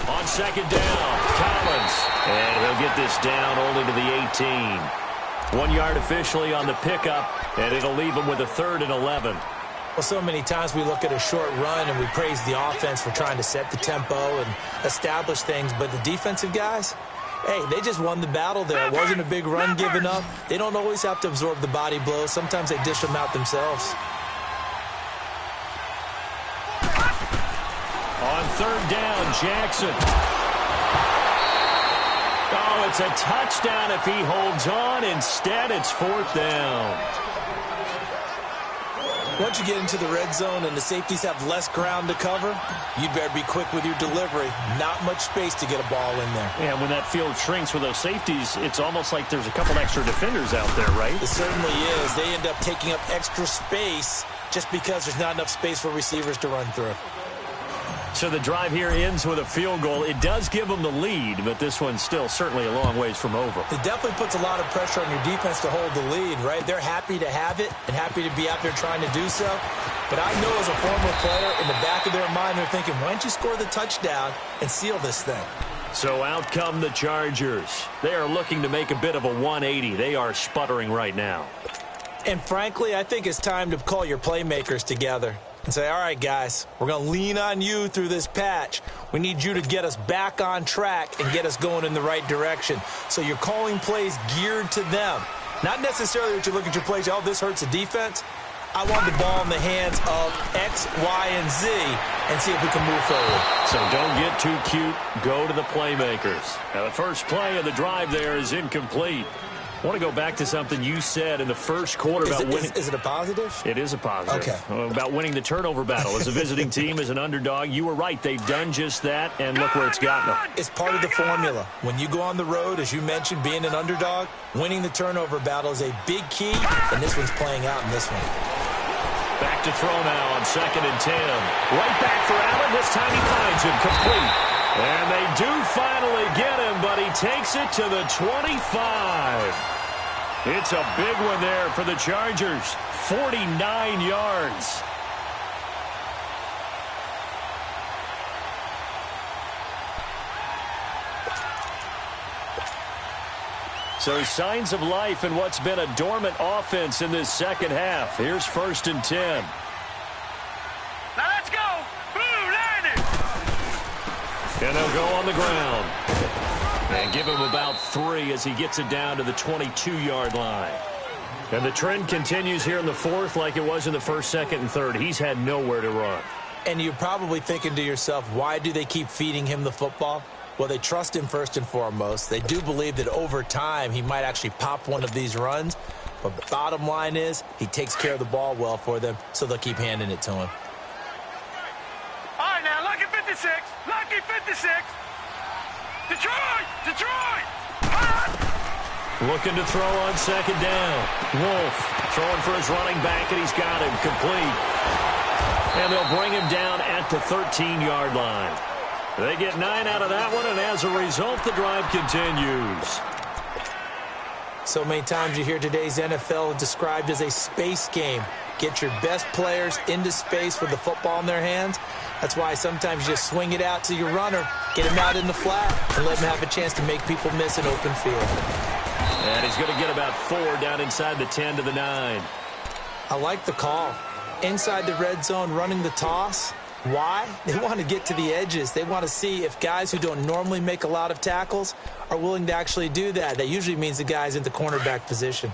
On 2nd down, Collins. And he'll get this down only to the 18. 1 yard officially on the pickup, and it'll leave him with a 3rd and 11. Well, so many times we look at a short run and we praise the offense for trying to set the tempo and establish things, but the defensive guys, hey, they just won the battle there. It wasn't a big run given up. They don't always have to absorb the body blows. Sometimes they dish them out themselves. On 3rd down, Jackson. Oh, it's a touchdown if he holds on. Instead, it's 4th down. Once you get into the red zone and the safeties have less ground to cover, you'd better be quick with your delivery. Not much space to get a ball in there. Yeah, when that field shrinks with those safeties, it's almost like there's a couple extra defenders out there, right? It certainly is. They end up taking up extra space just because there's not enough space for receivers to run through. So the drive here ends with a field goal. It does give them the lead, but this one's still certainly a long ways from over. It definitely puts a lot of pressure on your defense to hold the lead, right? They're happy to have it and happy to be out there trying to do so. But I know as a former player, in the back of their mind, they're thinking, why don't you score the touchdown and seal this thing? So out come the Chargers. They are looking to make a bit of a 180. They are sputtering right now. And frankly, I think it's time to call your playmakers together and say, all right, guys, we're going to lean on you through this patch. We need you to get us back on track and get us going in the right direction. So you're calling plays geared to them. Not necessarily that you look at your plays, oh, this hurts the defense. I want the ball in the hands of X, Y, and Z and see if we can move forward. So don't get too cute. Go to the playmakers. Now, the first play of the drive there is incomplete. I want to go back to something you said in the first quarter about winning. Is it a positive? It is a positive. Okay. About winning the turnover battle. As a visiting team, as an underdog, you were right. They've done just that, and look where it's gotten them. It's part of the formula. When you go on the road, as you mentioned, being an underdog, winning the turnover battle is a big key, and this one's playing out in this one. Back to throw now on 2nd and 10. Right back for Allen. This time he finds him complete. And they do finally get him, but he takes it to the 25. It's a big one there for the Chargers. 49 yards. So signs of life in what's been a dormant offense in this second half. Here's 1st and 10. Now let's go. Boom, landed. And they'll go on the ground. And give him about 3 as he gets it down to the 22-yard line. And the trend continues here in the 4th like it was in the 1st, 2nd, and 3rd. He's had nowhere to run. And you're probably thinking to yourself, why do they keep feeding him the football? Well, they trust him first and foremost. They do believe that over time he might actually pop one of these runs. But bottom line is he takes care of the ball well for them, so they'll keep handing it to him. All right, now, lucky 56. Lucky 56. Detroit! Detroit! Looking to throw on 2nd down. Wolf throwing for his running back, and he's got him complete. And they'll bring him down at the 13-yard line. They get 9 out of that one, and as a result, the drive continues. So many times you hear today's NFL described as a space game. Get your best players into space with the football in their hands. That's why sometimes you just swing it out to your runner, get him out in the flat, and let him have a chance to make people miss an open field. And he's going to get about 4 down inside the 10 to the 9. I like the call. Inside the red zone, running the toss. Why? They want to get to the edges. They want to see if guys who don't normally make a lot of tackles are willing to actually do that. That usually means the guy's in the cornerback position.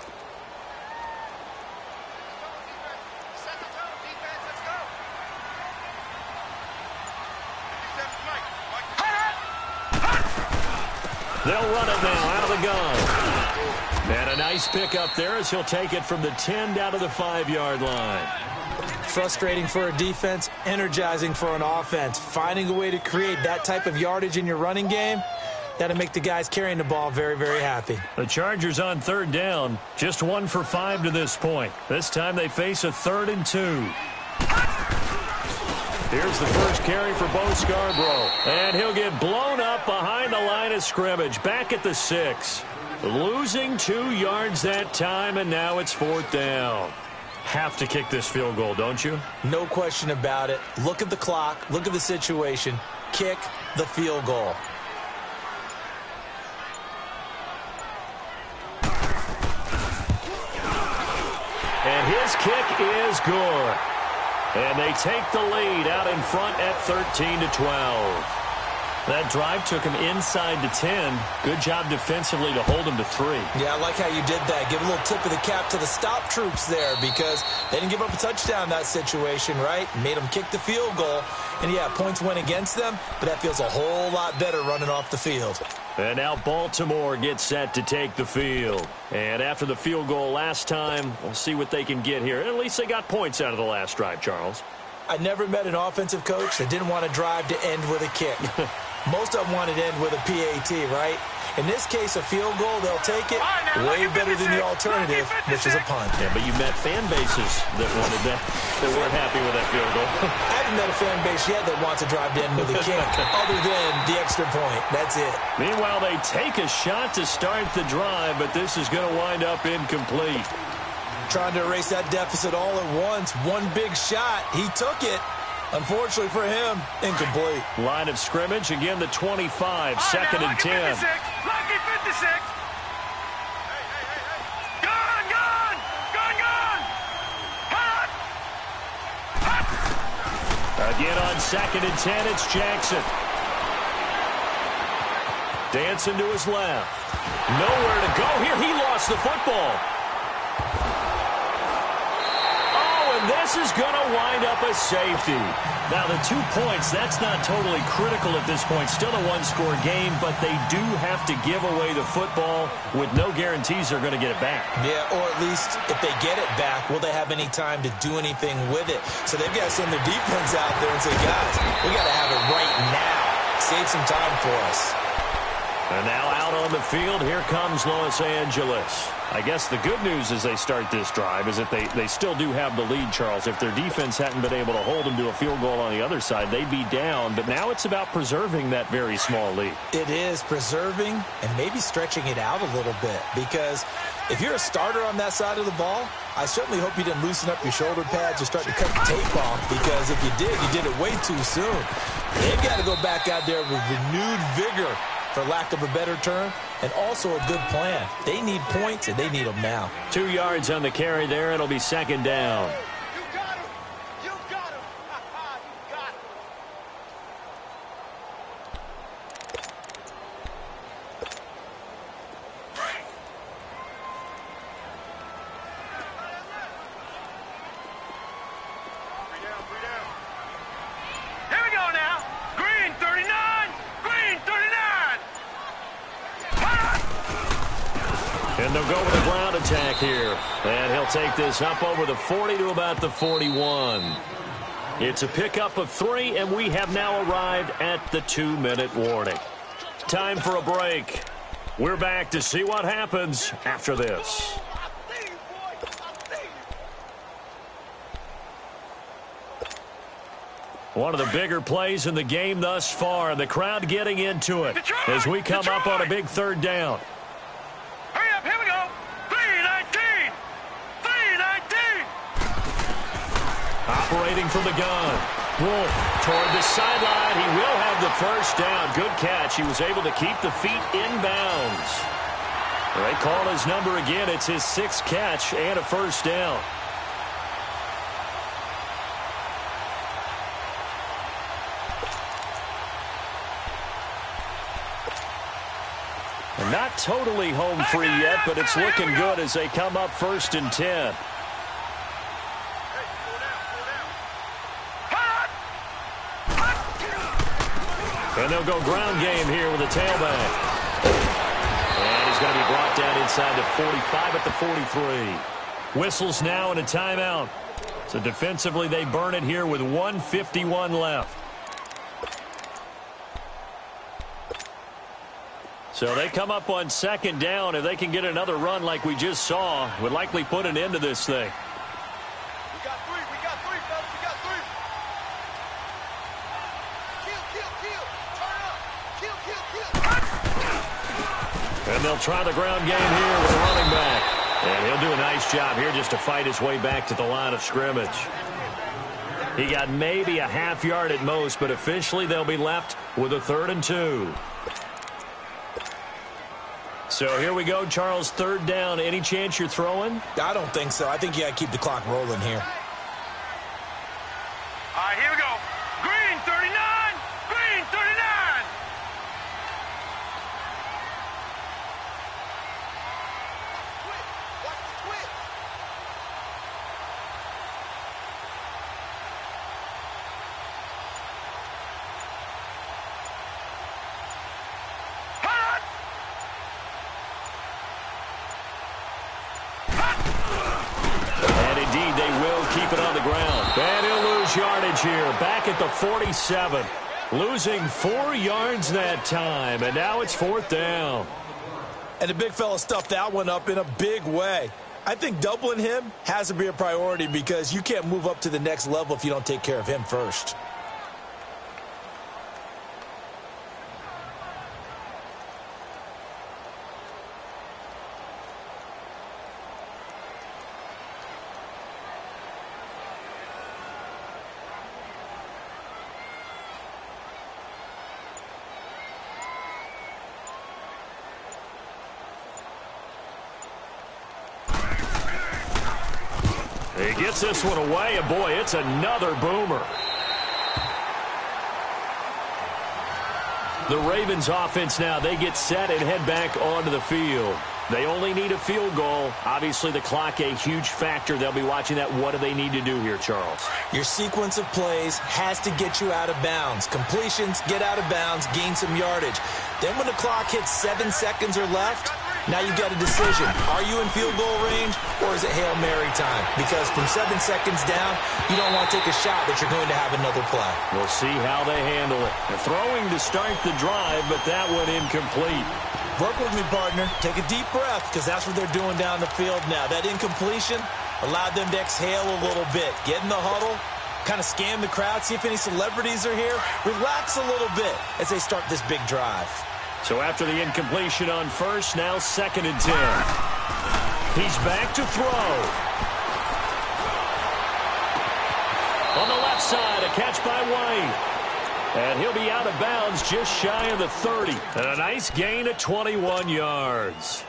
They'll run it now out of the gun. And a nice pickup there as he'll take it from the 10 down to the 5-yard line. Frustrating for a defense, energizing for an offense. Finding a way to create that type of yardage in your running game, that'll make the guys carrying the ball very, very happy. The Chargers on 3rd down, just 1 for 5 to this point. This time they face a 3rd and 2. Here's the first carry for Bo Scarborough. And he'll get blown up behind the line of scrimmage, back at the 6. Losing 2 yards that time, and now it's 4th down. Have to kick this field goal, don't you? No question about it. Look at the clock. Look at the situation. Kick the field goal. And his kick is good. And they take the lead out in front at 13-12. That drive took him inside the 10. Good job defensively to hold him to 3. Yeah, I like how you did that. Give a little tip of the cap to the stop troops there because they didn't give up a touchdown in that situation, right? Made them kick the field goal. And, yeah, points went against them, but that feels a whole lot better running off the field. And now Baltimore gets set to take the field. And after the field goal last time, we'll see what they can get here. At least they got points out of the last drive, Charles. I never met an offensive coach that didn't want to drive to end with a kick. Most of them wanted to end with a PAT, right? In this case, a field goal, they'll take it way better than the alternative, which is a punt. Yeah, but you met fan bases that wanted that, that weren't happy with that field goal. I haven't met a fan base yet that wants to drive to end with a kick, other than the extra point. That's it. Meanwhile, they take a shot to start the drive, but this is going to wind up incomplete. Trying to erase that deficit all at once. One big shot. He took it. Unfortunately for him, incomplete. Line of scrimmage, again the 25, 2nd and 10. Lucky 56. Gun! Hot! Again on 2nd and 10, it's Jackson. Dancing to his left. Nowhere to go here. He lost the football. Oh, and this This is going to wind up a safety. Now, the 2 points, that's not totally critical at this point. Still a one-score game, but they do have to give away the football with no guarantees they're going to get it back. Yeah, or at least if they get it back, will they have any time to do anything with it? So they've got to send their defense out there and say, guys, we got to have it right now. Save some time for us. And now out on the field, here comes Los Angeles. I guess the good news as they start this drive is that they still do have the lead, Charles. If their defense hadn't been able to hold them to a field goal on the other side, they'd be down. But now it's about preserving that very small lead. It is preserving and maybe stretching it out a little bit, because if you're a starter on that side of the ball, I certainly hope you didn't loosen up your shoulder pads or start to cut the tape off, because if you did it way too soon. They've got to go back out there with renewed vigor, for lack of a better term, and also a good plan. They need points, and they need them now. 2 yards on the carry there. It'll be second down. You got him. You got him. You got him. Three down. Here we go now. Green 39. Green 39. And they'll go with a ground attack here. And he'll take this up over the 40 to about the 41. It's a pickup of 3, and we have now arrived at the 2-minute warning. Time for a break. We're back to see what happens after this. One of the bigger plays in the game thus far, and the crowd getting into it as we come up on a big third down. Hurry up, here we go. 319. 319. Operating from the gun. Wolf toward the sideline. He will have the first down. Good catch. He was able to keep the feet in bounds. They call his number again. It's his 6th catch and a first down. Not totally home free yet, but it's looking good as they come up 1st and 10. And they'll go ground game here with a tailback. And he's going to be brought down inside the 45 at the 43. Whistles now and a timeout. So defensively they burn it here with 1:51 left. So they come up on 2nd down. If they can get another run like we just saw, would likely put an end to this thing. We got three, fellas. We got 3. Kill. Turn up. Kill. And they'll try the ground game here with a running back. And he'll do a nice job here just to fight his way back to the line of scrimmage. He got maybe a half yard at most, but officially they'll be left with a 3rd and 2. So here we go, Charles, 3rd down. Any chance you're throwing? I don't think so. I think you got to keep the clock rolling here. All right, here we go. Green 39. Green 39. Watch the twist. And indeed, they will keep it on the ground. And he'll lose yardage here, back at the 47. Losing 4 yards that time, and now it's 4th down. And the big fella stuffed that one up in a big way. I think doubling him has to be a priority, because you can't move up to the next level if you don't take care of him first. He gets this one away, and boy, it's another boomer. The Ravens offense now, they get set and head back onto the field. They only need a field goal. Obviously, the clock a huge factor. They'll be watching that. What do they need to do here, Charles? Your sequence of plays has to get you out of bounds. Completions, get out of bounds, gain some yardage. Then when the clock hits 7 seconds or left, now you've got a decision. Are you in field goal range, or is it Hail Mary time? Because from 7 seconds down, you don't want to take a shot that you're going to have another play. We'll see how they handle it. They're throwing to start the drive, but that one incomplete. Work with me, partner. Take a deep breath, because that's what they're doing down the field now. That incompletion allowed them to exhale a little bit. Get in the huddle, kind of scan the crowd, see if any celebrities are here. Relax a little bit as they start this big drive. So after the incompletion on first, now 2nd and 10. He's back to throw. On the left side, a catch by White. And he'll be out of bounds just shy of the 30. And a nice gain of 21 yards.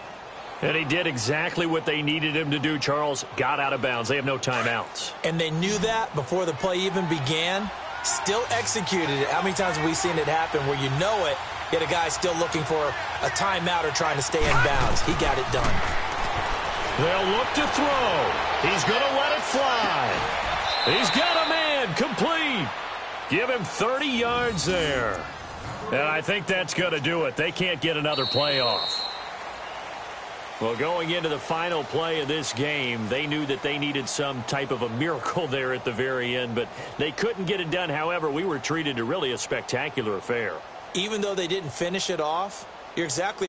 And he did exactly what they needed him to do, Charles. Got out of bounds. They have no timeouts. And they knew that before the play even began. Still executed it. How many times have we seen it happen where you know it, yet a guy still looking for a timeout or trying to stay in bounds? He got it done. They'll look to throw. He's going to let it fly. He's got a man complete. Give him 30 yards there. And I think that's going to do it. They can't get another play off. Well, going into the final play of this game, they knew that they needed some type of a miracle there at the very end, but they couldn't get it done. However, we were treated to really a spectacular affair. Even though they didn't finish it off, you're exactly